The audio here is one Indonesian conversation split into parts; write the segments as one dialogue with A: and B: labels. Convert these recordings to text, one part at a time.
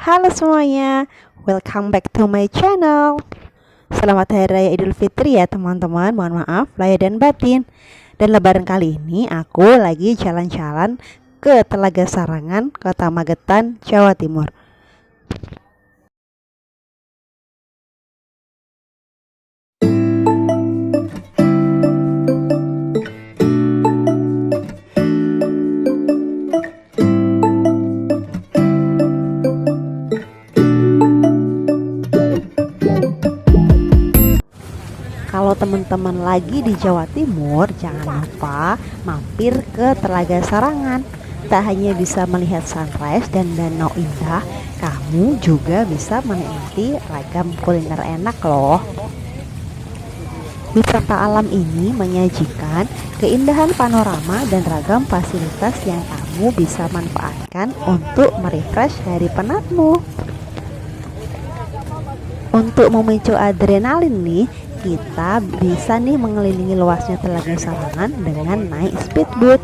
A: Halo semuanya, welcome back to my channel. Selamat Hari Raya Idul Fitri ya teman-teman. Mohon maaf lahir dan batin. Dan lebaran kali ini aku lagi jalan-jalan ke Telaga Sarangan, Kota Magetan, Jawa Timur. Kalau teman-teman lagi di Jawa Timur, jangan lupa mampir ke Telaga Sarangan. Tak hanya bisa melihat sunrise dan danau indah, kamu juga bisa menikmati ragam kuliner enak loh. Wisata alam ini menyajikan keindahan panorama dan ragam fasilitas yang kamu bisa manfaatkan untuk merefresh hari penatmu. Untuk memicu adrenalin nih, kita bisa nih mengelilingi luasnya Telaga Sarangan dengan naik speedboat.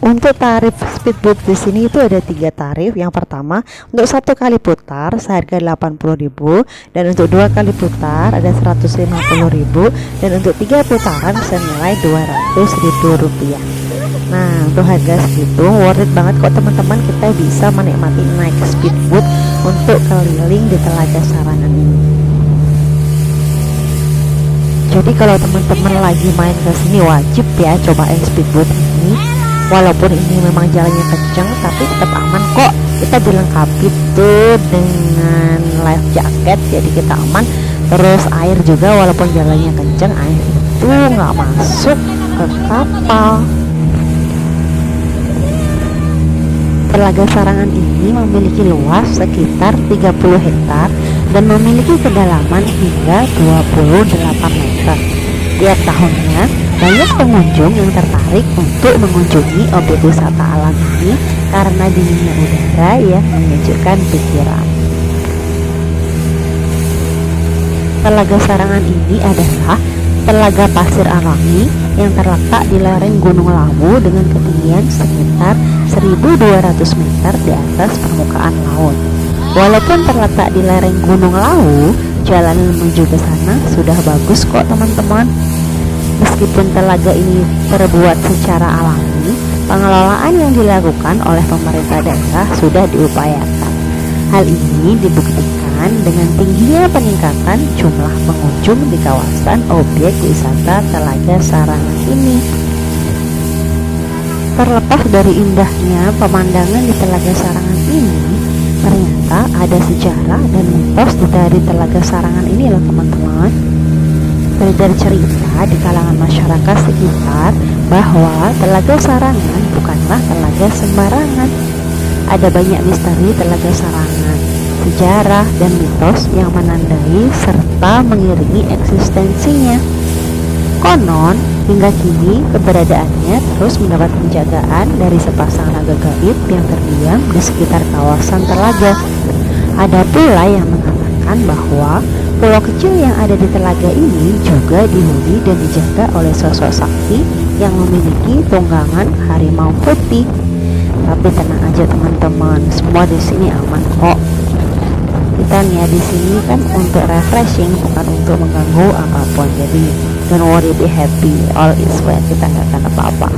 A: Untuk tarif speedboat di sini itu ada 3 tarif. Yang pertama, untuk 1 kali putar seharga 80.000, dan untuk 2 kali putar ada 150.000, dan untuk 3 putaran senilai 200.000 rupiah. Nah, untuk harga segitu worth it banget kok teman-teman. Kita bisa menikmati naik speedboat untuk keliling di Telaga Sarangan ini. Jadi kalau teman-teman lagi main ke sini wajib ya cobain speedboat ini. Walaupun ini memang jalannya kenceng, tapi tetap aman kok. Kita dilengkapi tuh dengan life jacket, jadi kita aman. Terus air juga, walaupun jalannya kenceng, air itu nggak masuk ke kapal. Telaga Sarangan ini memiliki luas sekitar 30 hektar dan memiliki kedalaman hingga 28 meter. Tiap tahunnya, banyak pengunjung yang tertarik untuk mengunjungi objek wisata alam ini karena dinginnya udara yang menyejukkan pikiran. Telaga Sarangan ini adalah telaga pasir alami yang terletak di lereng Gunung Lawu dengan ketinggian sekitar 1.200 meter di atas permukaan laut. Walaupun terletak di lereng Gunung Lawu, jalan menuju ke sana sudah bagus kok teman-teman. Meskipun telaga ini terbuat secara alami, pengelolaan yang dilakukan oleh pemerintah daerah sudah diupayakan. Hal ini dibuktikan dengan tingginya peningkatan jumlah pengunjung di kawasan objek wisata Telaga Sarangan ini. Terlepas dari indahnya pemandangan di Telaga Sarangan ini, ternyata ada sejarah dan mitos dari Telaga Sarangan ini loh teman-teman. Beredar cerita di kalangan masyarakat sekitar bahwa Telaga Sarangan bukanlah telaga sembarangan. Ada banyak misteri Telaga Sarangan, sejarah dan mitos yang menandai serta mengiringi eksistensinya. Konon, hingga kini keberadaannya terus mendapat penjagaan dari sepasang naga gaib yang terdiam di sekitar kawasan telaga. Ada pula yang mengatakan bahwa pulau kecil yang ada di telaga ini juga dihuni dan dijaga oleh sosok sakti yang memiliki tunggangan harimau putih. Tapi tenang aja teman-teman, semua di sini aman kok. Kita nih di sini kan untuk refreshing, bukan untuk mengganggu apapun. Jadi don't worry, be happy, all is well. Kita nggak akan apa-apa.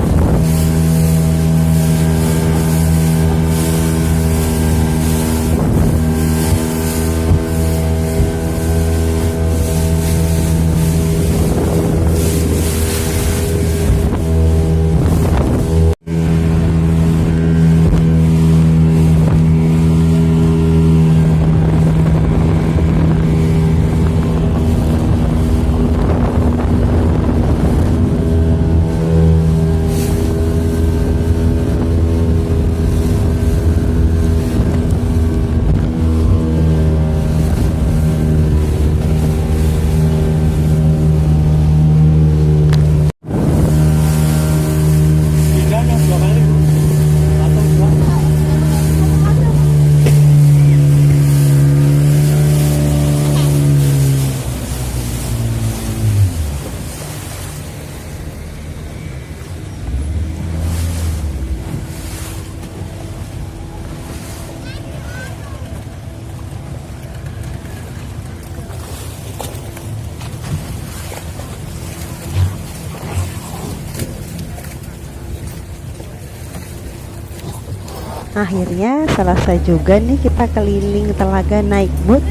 A: Akhirnya selesai juga nih kita keliling telaga naik boot.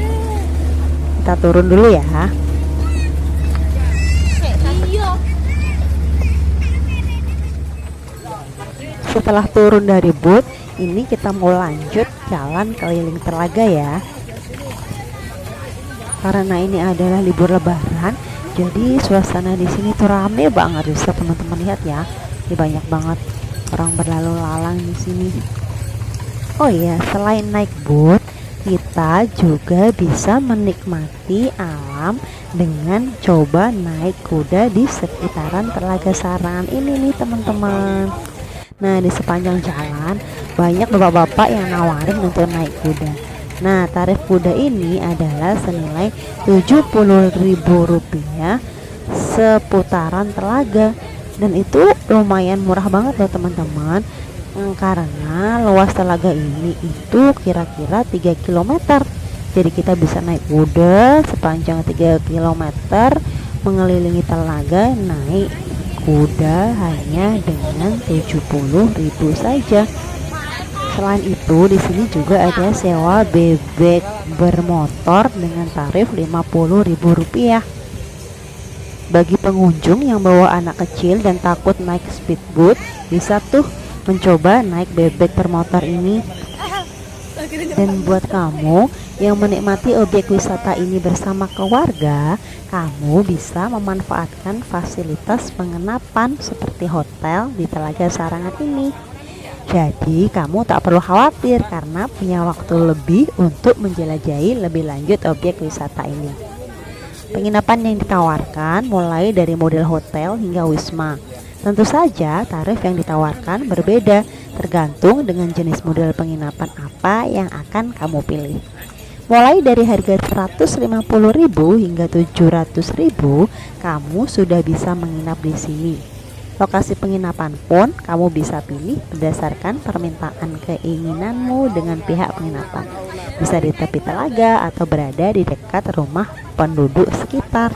A: Kita turun dulu ya. Setelah turun dari boot, ini kita mau lanjut jalan keliling telaga ya. Karena ini adalah libur lebaran, jadi suasana di sini tuh rame banget. Bisa teman-teman lihat ya. Ini banyak banget orang berlalu lalang di sini. Oh iya, selain naik boot, kita juga bisa menikmati alam dengan coba naik kuda di sekitaran Telaga Sarangan ini nih teman-teman. Nah, di sepanjang jalan banyak bapak-bapak yang nawarin untuk naik kuda. Nah, tarif kuda ini adalah senilai Rp70.000 seputaran telaga. Dan itu lumayan murah banget loh teman-teman. Karena luas telaga ini itu kira-kira 3 km. Jadi kita bisa naik kuda sepanjang 3 km mengelilingi telaga naik kuda hanya dengan 70.000 saja. Selain itu di sini juga ada sewa bebek bermotor dengan tarif Rp50.000. Bagi pengunjung yang bawa anak kecil dan takut naik speedboat, bisa tuh mencoba naik bebek bermotor ini. Dan buat kamu yang menikmati objek wisata ini bersama keluarga, kamu bisa memanfaatkan fasilitas penginapan seperti hotel di Telaga Sarangan ini. Jadi kamu tak perlu khawatir karena punya waktu lebih untuk menjelajahi lebih lanjut objek wisata ini. Penginapan yang ditawarkan mulai dari model hotel hingga wisma. Tentu saja tarif yang ditawarkan berbeda tergantung dengan jenis model penginapan apa yang akan kamu pilih. Mulai dari harga Rp150.000 hingga Rp700.000, kamu sudah bisa menginap di sini. Lokasi penginapan pun kamu bisa pilih berdasarkan permintaan keinginanmu dengan pihak penginapan. Bisa di tepi telaga atau berada di dekat rumah penduduk sekitar.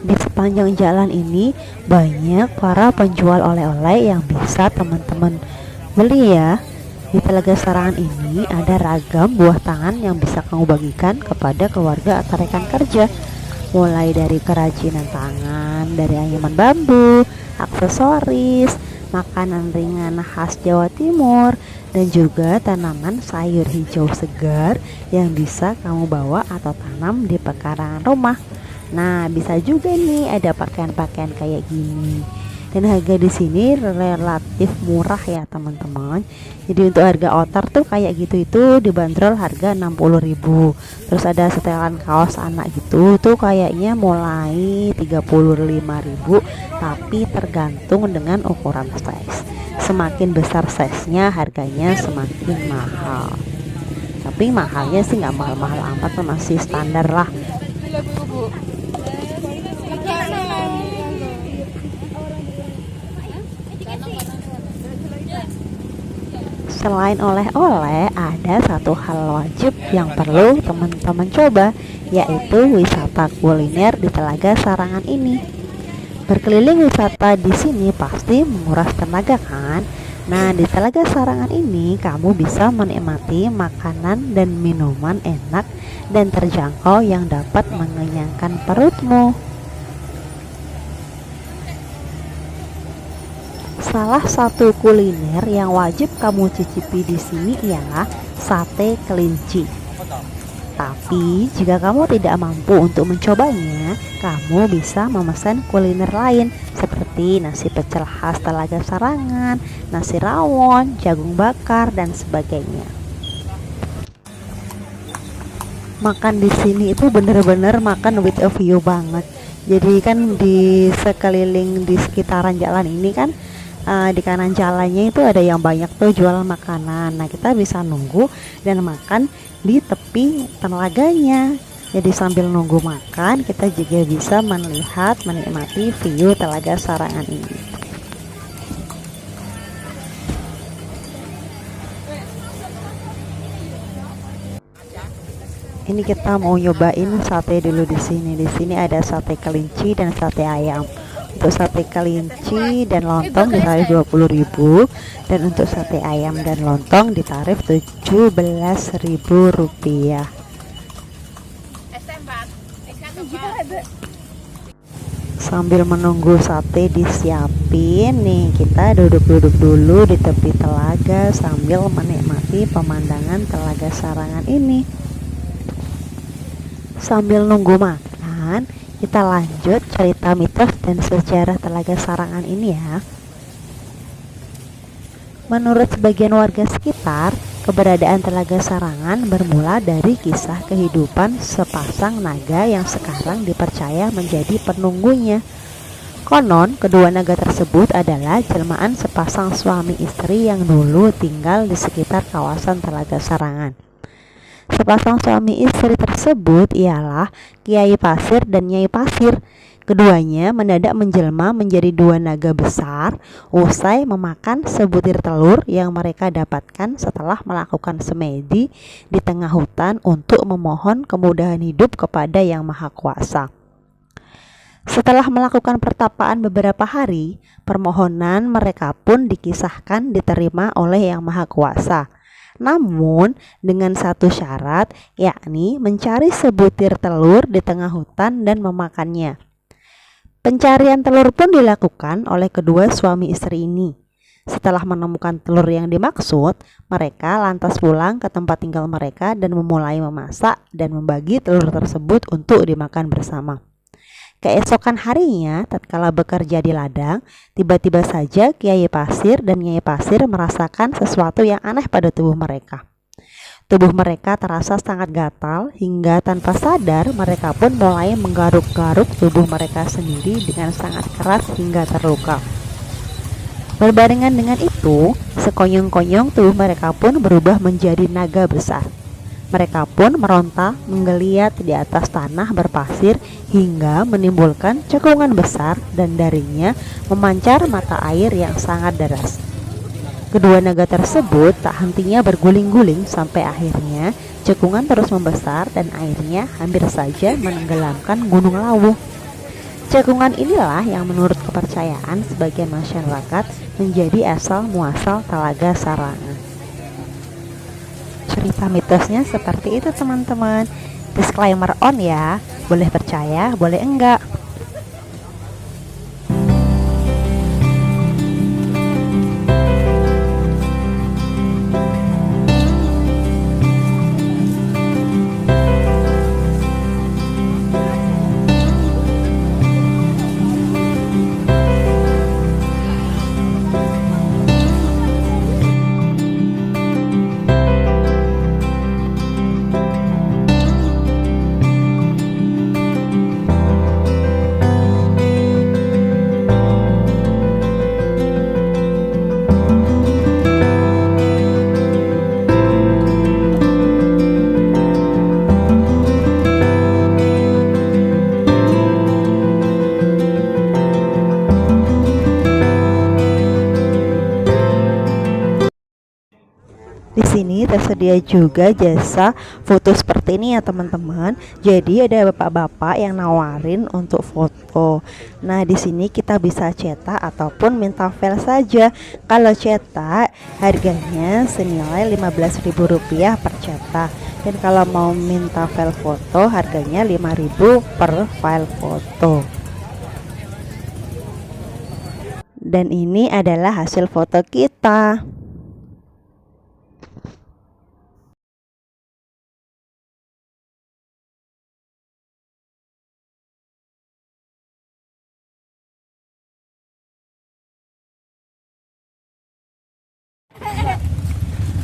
A: Di sepanjang jalan ini banyak para penjual oleh-oleh yang bisa teman-teman beli ya. Di Telaga Sarangan ini ada ragam buah tangan yang bisa kamu bagikan kepada keluarga atau rekan kerja. Mulai dari kerajinan tangan, dari anyaman bambu, aksesoris, makanan ringan khas Jawa Timur, dan juga tanaman sayur hijau segar yang bisa kamu bawa atau tanam di pekarangan rumah. Nah, bisa juga nih ada pakaian-pakaian kayak gini. Dan harga di sini relatif murah ya, teman-teman. Jadi untuk harga outer tuh kayak gitu itu dibanderol harga Rp60.000. Terus ada setelan kaos anak gitu tuh kayaknya mulai Rp35.000, tapi tergantung dengan ukuran size. Semakin besar size-nya harganya semakin mahal. Tapi mahalnya sih nggak mahal-mahal amat, masih standar lah. Selain oleh-oleh, ada satu hal wajib yang perlu teman-teman coba, yaitu wisata kuliner di Telaga Sarangan ini. Berkeliling wisata di sini pasti menguras tenaga kan? Nah, di Telaga Sarangan ini kamu bisa menikmati makanan dan minuman enak dan terjangkau yang dapat mengenyangkan perutmu. Salah satu kuliner yang wajib kamu cicipi di sini ialah sate kelinci. Tapi jika kamu tidak mampu untuk mencobanya, kamu bisa memesan kuliner lain seperti nasi pecel khas Telaga Sarangan, nasi rawon, jagung bakar, dan sebagainya. makan di sini itu bener-bener makan with a view banget. Jadi kan di sekeliling di sekitaran jalan ini kan, di kanan jalannya itu ada yang banyak tuh jualan makanan. Nah, kita bisa nunggu dan makan di tepi telaganya. Jadi sambil nunggu makan, kita juga bisa melihat, menikmati view Telaga Sarangan ini. Ini kita mau nyobain sate dulu di sini. Di sini ada sate kelinci dan sate ayam. Untuk sate kelinci dan lontong ditarif 20.000, dan untuk sate ayam dan lontong ditarif 17.000 rupiah. Sambil menunggu sate disiapin nih, kita duduk-duduk dulu di tepi telaga sambil menikmati pemandangan Telaga Sarangan ini. Sambil nunggu makan, kita lanjut cerita mitos dan sejarah Telaga Sarangan ini ya. Menurut sebagian warga sekitar, keberadaan Telaga Sarangan bermula dari kisah kehidupan sepasang naga yang sekarang dipercaya menjadi penunggunya. Konon, kedua naga tersebut adalah jelmaan sepasang suami istri yang dulu tinggal di sekitar kawasan Telaga Sarangan. Sepasang suami istri tersebut ialah Kiai Pasir dan Nyai Pasir. Keduanya mendadak menjelma menjadi dua naga besar usai memakan sebutir telur yang mereka dapatkan setelah melakukan semedi di tengah hutan untuk memohon kemudahan hidup kepada Yang Maha Kuasa. Setelah melakukan pertapaan beberapa hari, permohonan mereka pun dikisahkan diterima oleh Yang Maha Kuasa. Namun dengan satu syarat, yakni mencari sebutir telur di tengah hutan dan memakannya. Pencarian telur pun dilakukan oleh kedua suami istri ini. Setelah menemukan telur yang dimaksud, mereka lantas pulang ke tempat tinggal mereka dan memulai memasak dan membagi telur tersebut untuk dimakan bersama. Keesokan harinya, tatkala bekerja di ladang, tiba-tiba saja Kiai Pasir dan Nyai Pasir merasakan sesuatu yang aneh pada tubuh mereka. Tubuh mereka terasa sangat gatal hingga tanpa sadar mereka pun mulai menggaruk-garuk tubuh mereka sendiri dengan sangat keras hingga terluka. Berbarengan dengan itu, sekonyong-konyong tubuh mereka pun berubah menjadi naga besar. Mereka pun meronta menggeliat di atas tanah berpasir hingga menimbulkan cekungan besar dan darinya memancar mata air yang sangat deras. Kedua naga tersebut tak hentinya berguling-guling sampai akhirnya cekungan terus membesar dan airnya hampir saja menenggelamkan Gunung Lawu. Cekungan inilah yang menurut kepercayaan sebagian masyarakat menjadi asal muasal Telaga Sarangan. Cerita mitosnya seperti itu teman-teman. Disclaimer on ya, boleh percaya, boleh enggak. Di sini tersedia juga jasa foto seperti ini ya teman-teman. Jadi ada bapak-bapak yang nawarin untuk foto. Nah, di sini kita bisa cetak ataupun minta file saja. Kalau cetak harganya senilai Rp15.000 per cetak. Dan kalau mau minta file foto harganya Rp5.000 per file foto. Dan ini adalah hasil foto kita.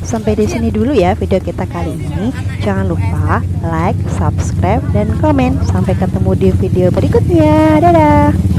A: Sampai di sini dulu ya video kita kali ini. Jangan lupa like, subscribe, dan komen. Sampai ketemu di video berikutnya. Dadah.